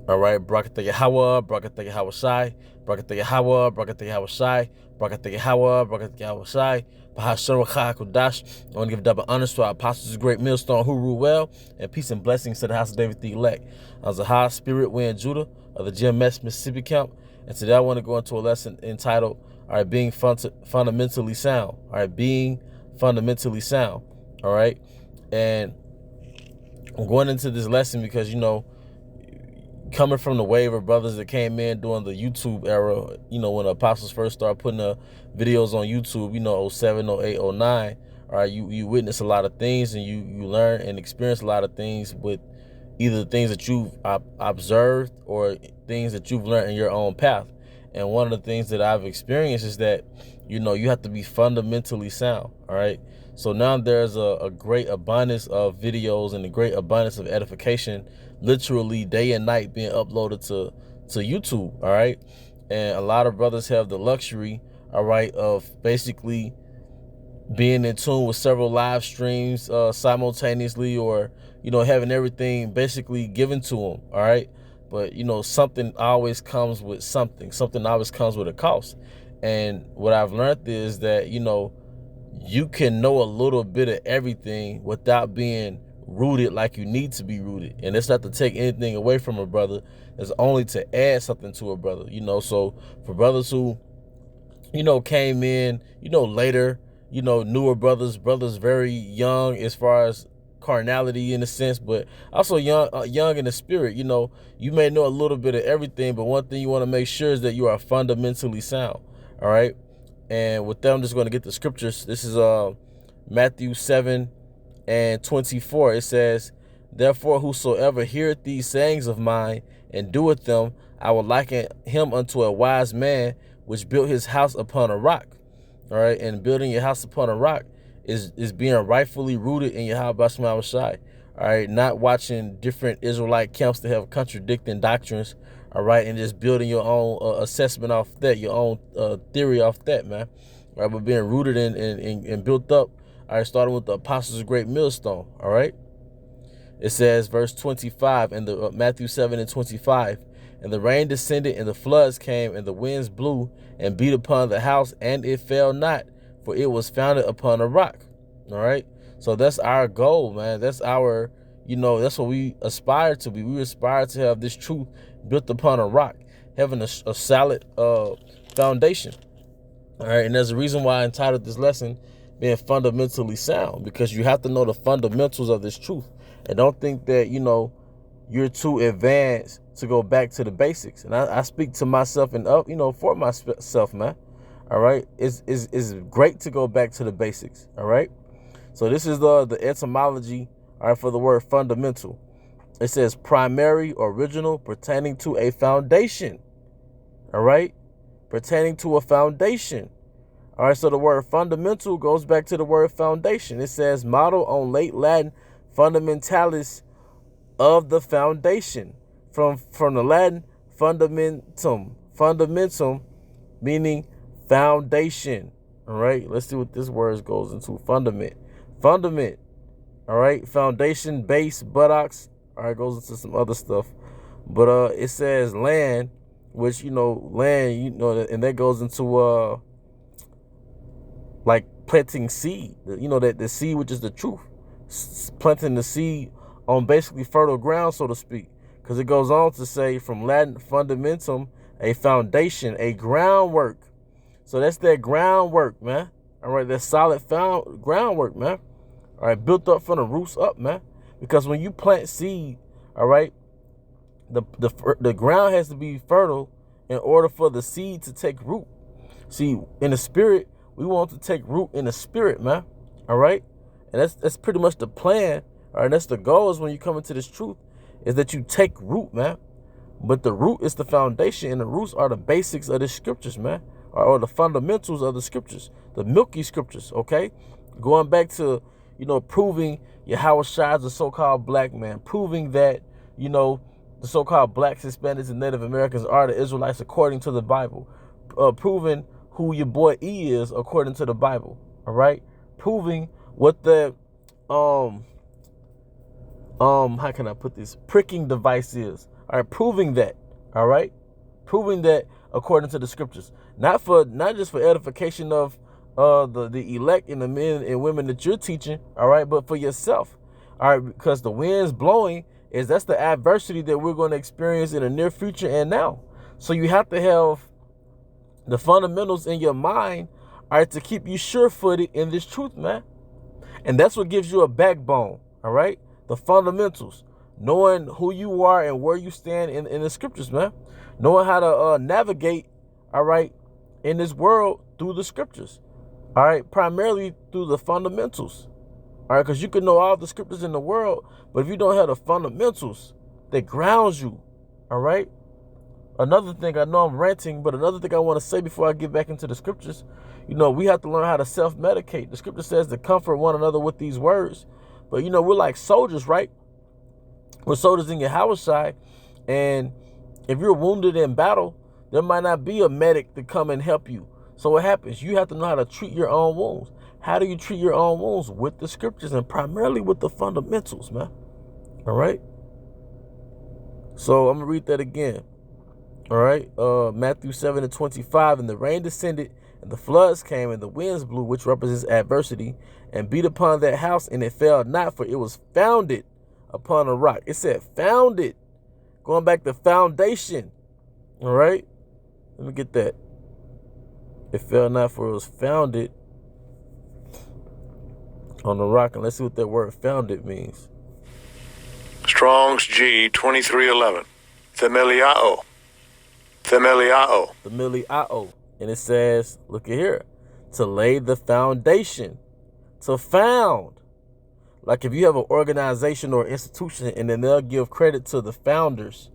All right, Brakata Yahweh, Brakata Yahweh Shai, Brakata Yahweh, Brakata Yahweh Shai, Brakata Yahweh, Brakata Yahweh Shai, Bahashar Kudash. I want to give double honors to our apostles, great millstone who rule well, and peace and blessings to the house of David the elect. I was a high spirit, we in Judah of the GMS Mississippi camp, and today I want to go into a lesson entitled, all right, being fundamentally sound. All right, being fundamentally sound. All right, and I'm going into this lesson because, coming from the wave of brothers that came in during the YouTube era, when the apostles first started putting the videos on YouTube, '07, '08, '09, all right, you witness a lot of things, and you learn and experience a lot of things with either things that you've observed or things that you've learned in your own path. And one of the things that I've experienced is that, you have to be fundamentally sound, all right? So now there's a great abundance of videos and a great abundance of edification, literally day and night being uploaded to YouTube, all right? And a lot of brothers have the luxury, all right, of basically being in tune with several live streams simultaneously, or having everything basically given to them, all right? But something always comes with something always comes with a cost. And what I've learned is that you can know a little bit of everything without being rooted like you need to be rooted. And it's not to take anything away from a brother, it's only to add something to a brother. So for brothers who came in, later, newer brothers very young as far as carnality in a sense, but also young in the spirit. You may know a little bit of everything, but one thing you want to make sure is that you are fundamentally sound. All right. And with that, I'm just going to get the scriptures. This is Matthew 7:24. It says, "Therefore, whosoever heareth these sayings of mine and doeth them, I will liken him unto a wise man which built his house upon a rock." All right, and building your house upon a rock is being rightfully rooted in Yahweh Shema Shai. All right, not watching different Israelite camps that have contradicting doctrines. All right, and just building your own assessment off that, your own theory off that, man. All right, but being rooted and built up. All right, starting with the apostles' great millstone. All right. It says, verse 25 in the Matthew 7:25, "And the rain descended, and the floods came, and the winds blew and beat upon the house, and it fell not, for it was founded upon a rock." All right. So that's our goal, man. That's our, that's what we aspire to be. We aspire to have this truth built upon a rock, having a solid foundation. All right. And there's a reason why I entitled this lesson being fundamentally sound, because you have to know the fundamentals of this truth. And don't think that, you're too advanced to go back to the basics. And I speak to myself and for myself, man. All right. It's great to go back to the basics. All right. So this is the etymology, all right, for the word fundamental. It says primary, original, pertaining to a foundation. All right. Pertaining to a foundation. All right. So the word fundamental goes back to the word foundation. It says model on late Latin fundamentalis, of the foundation, from the Latin fundamentum meaning foundation. All right, let's see what this word goes into. Fundament, all right, foundation, base, buttocks. All right, goes into some other stuff, but it says land, which land, and that goes into like planting seed, that the seed, which is the truth, planting the seed on basically fertile ground, so to speak, because it goes on to say from Latin fundamentum, a foundation, a groundwork. So that's that groundwork, man. All right, that solid groundwork, man. All right, built up from the roots up, man. Because when you plant seed, all right, the ground has to be fertile in order for the seed to take root. See, in the spirit, we want to take root in the spirit, man. All right, and that's pretty much the plan. All right, that's the goal, is when you come into this truth, is that you take root, man. But the root is the foundation, and the roots are the basics of the scriptures, man, or the fundamentals of the scriptures, the milky scriptures, okay? Going back to, proving Yahweh Shai is a so-called black man, proving that, the so-called blacks, Hispanics, and Native Americans are the Israelites according to the Bible, proving who your boy E is according to the Bible, all right? Proving what the, how can I put this, pricking device is, All right, proving that. All right, proving that according to the scriptures, not just for edification of the elect and the men and women that you're teaching. All right, but for yourself. All right, because the wind's blowing that's the adversity that we're going to experience in the near future and now. So you have to have the fundamentals in your mind, all right, to keep you sure-footed in this truth, man. And that's what gives you a backbone, all right? The fundamentals, knowing who you are and where you stand in the scriptures, man. Knowing how to navigate, all right, in this world through the scriptures, all right? Primarily through the fundamentals, all right? Because you can know all the scriptures in the world, but if you don't have the fundamentals that grounds you, all right? Another thing, I know I'm ranting, but another thing I want to say before I get back into the scriptures, we have to learn how to self-medicate. The scripture says to comfort one another with these words. But, we're like soldiers, right? We're soldiers in Yahweh's side. And if you're wounded in battle, there might not be a medic to come and help you. So what happens? You have to know how to treat your own wounds. How do you treat your own wounds? With the scriptures and primarily with the fundamentals, man. All right? So I'm going to read that again. All right, Matthew 7:25, and the rain descended, and the floods came, and the winds blew, which represents adversity, and beat upon that house, and it fell not, for it was founded upon a rock. It said founded, going back to foundation. All right, let me get that. It fell not, for it was founded on the rock. And let's see what that word founded means. Strong's G 2311. Themeliao. Themeliao. Themeliao. And it says, look at here, to lay the foundation, to found. Like if you have an organization or institution, and then they'll give credit to the founders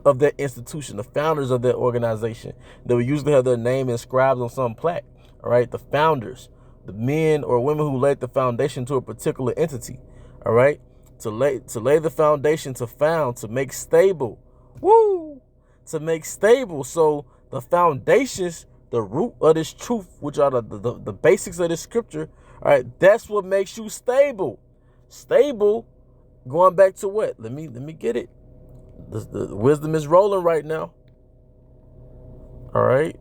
of that institution, the founders of that organization. They will usually have their name inscribed on some plaque. All right, the founders, the men or women who laid the foundation to a particular entity. All right, to lay the foundation, to found, to make stable. Woo! To make stable. So the foundations, the root of this truth, which are the basics of this scripture, all right, that's what makes you stable. Stable, going back to what? Let me get it. The wisdom is rolling right now. All right.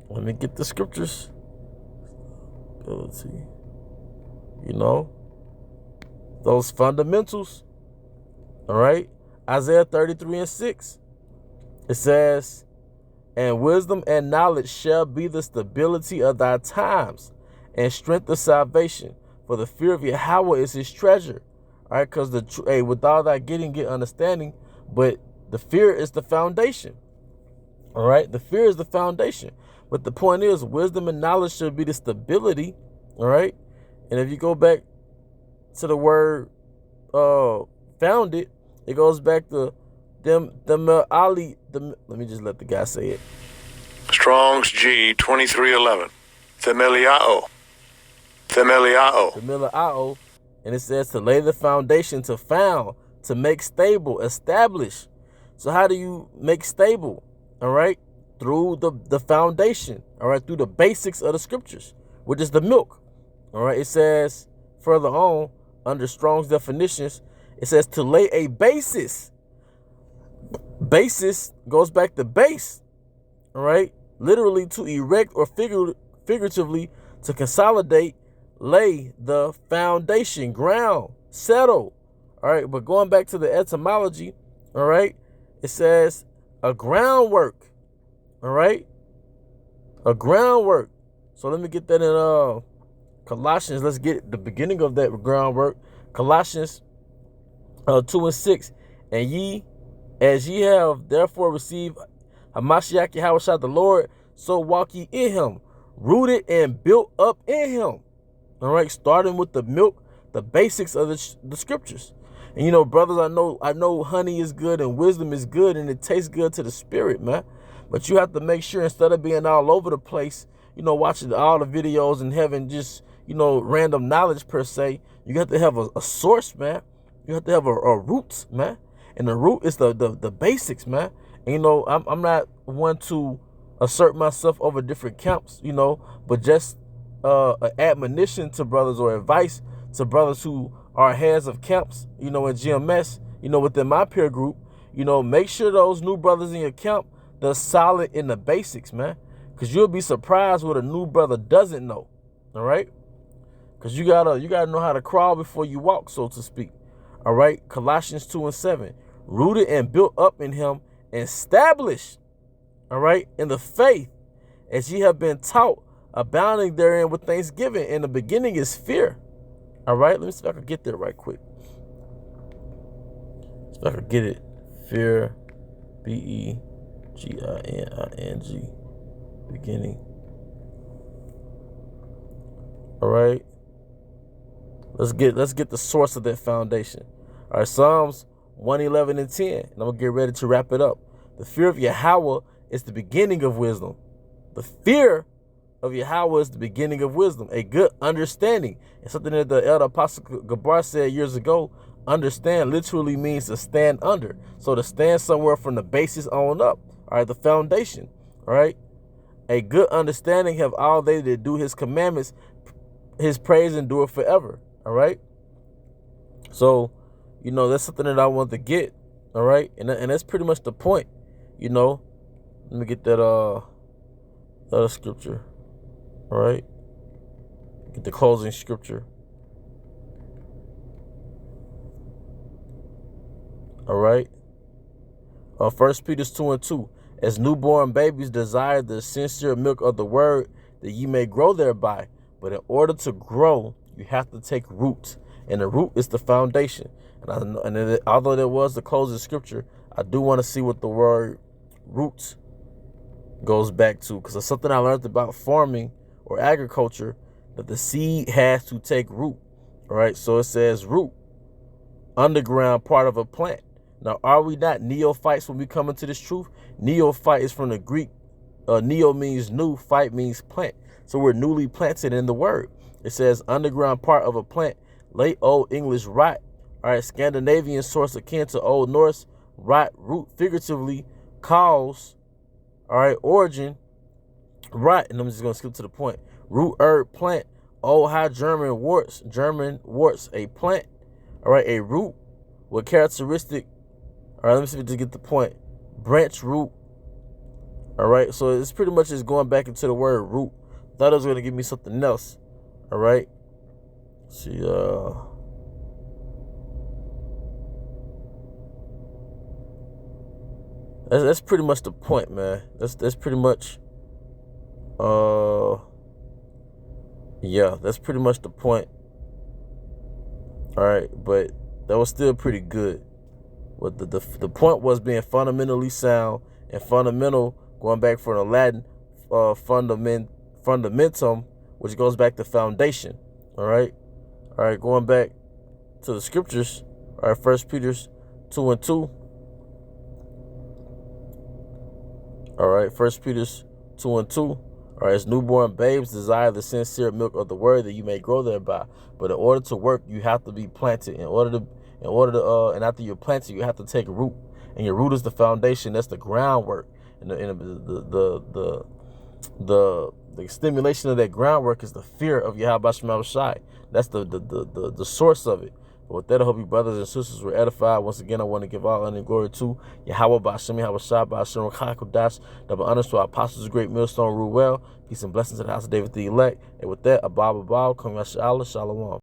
Let me get the scriptures. Ability. Those fundamentals. All right. Isaiah 33:6. It says, and wisdom and knowledge shall be the stability of thy times, and strength of salvation. For the fear of Yahweh is his treasure. All right, because with all thy getting, get understanding. But the fear is the foundation. All right, the fear is the foundation. But the point is, wisdom and knowledge should be the stability. All right, and if you go back to the word founded, it goes back to let me just let the guy say it. Strong's G 2311. Themeliao. Themeliao. Themeliao. And it says to lay the foundation, to found, to make stable, establish. So how do you make stable? All right, through the foundation. All right, through the basics of the scriptures, which is the milk. All right, it says further on under Strong's definitions, it says to lay a basis. Basis goes back to base. All right, literally to erect, or figuratively to consolidate, lay the foundation, ground, settle. All right, but going back to the etymology, all right, it says a groundwork. All right, a groundwork. So let me get that in Colossians. Let's get the beginning of that groundwork. Colossians 2:6. And ye, as ye have therefore received Hamashiach Yahushua the Lord, so walk ye in him, rooted and built up in him. All right, starting with the milk, the basics of the scriptures. And brothers, I know honey is good and wisdom is good and it tastes good to the spirit, man. But you have to make sure, instead of being all over the place, watching all the videos and having just, random knowledge per se, you have to have a source, man. You have to have a roots, man. And the root is the basics, man. And, I'm not one to assert myself over different camps, but just an admonition to brothers, or advice to brothers who are heads of camps, in GMS, within my peer group, make sure those new brothers in your camp, they're solid in the basics, man. Because you'll be surprised what a new brother doesn't know. All right? Because you gotta know how to crawl before you walk, so to speak. All right? Colossians 2:7. Rooted and built up in him, established, all right, in the faith, as ye have been taught, abounding therein with thanksgiving. And the beginning is fear. All right? Let me see if I can get there right quick. See if I can get it. Fear, Begin. Beginning. All right. Let's get the source of that foundation. All right, Psalms 111 and 10. And I'm gonna get ready to wrap it up. The fear of Yahweh is the beginning of wisdom. The fear of Yahweh is the beginning of wisdom. A good understanding. And something that the elder apostle Gabar said years ago. Understand literally means to stand under. So to stand somewhere from the basis on up. All right, the foundation. All right. A good understanding have all they that do his commandments, his praise endure forever. All right. So, that's something that I want to get. All right. And that's pretty much the point. Let me get that other scripture. All right. Get the closing scripture. All right. 1 Peter 2:2. As newborn babies desire the sincere milk of the word, that ye may grow thereby. But in order to grow, you have to take root. And the root is the foundation. And although there was the closing scripture, I do want to see what the word root goes back to. Because it's something I learned about farming or agriculture, that the seed has to take root. All right. So it says root, underground part of a plant. Now, are we not neophytes when we come into this truth? Neophyte is from the Greek. Neo means new, phyte means plant. So we're newly planted in the word. It says underground part of a plant. Late Old English rot. All right, Scandinavian source akin to Old Norse. Rot, root, figuratively, cause. All right, origin, rot. And I'm just going to skip to the point. Root, herb, plant. Old High German warts, a plant. All right, a root with characteristic. All right, let me see if we just get the point. Branch root. All right, so it's pretty much just going back into the word root. Thought it was going to give me something else. All right. See, that's pretty much the point, man. That's pretty much, yeah, that's pretty much the point. All right, but that was still pretty good. But the point was being fundamentally sound and fundamental, going back from the Latin fundamentum, which goes back to foundation. All right, going back to the scriptures. All right, 1 Peter 2:2. All right, 1 Peter 2:2. All right, as newborn babes desire the sincere milk of the word, that you may grow thereby. But in order to work, you have to be planted. And after you're planted, you have to take root. And your root is the foundation. That's the groundwork. And the stimulation of that groundwork is the fear of Yahweh Shema Shai. That's the source of it. But with that, I hope you brothers and sisters were edified. Once again, I want to give all honor and glory to Yahweh Ba'ashem Yahweh Shai Ba'ashem Rakakudash. Double honors to our apostles, great millstone, rule well. Peace and blessings to the house of David the elect. And with that, Abba, Come Yasha Allah, Shalom.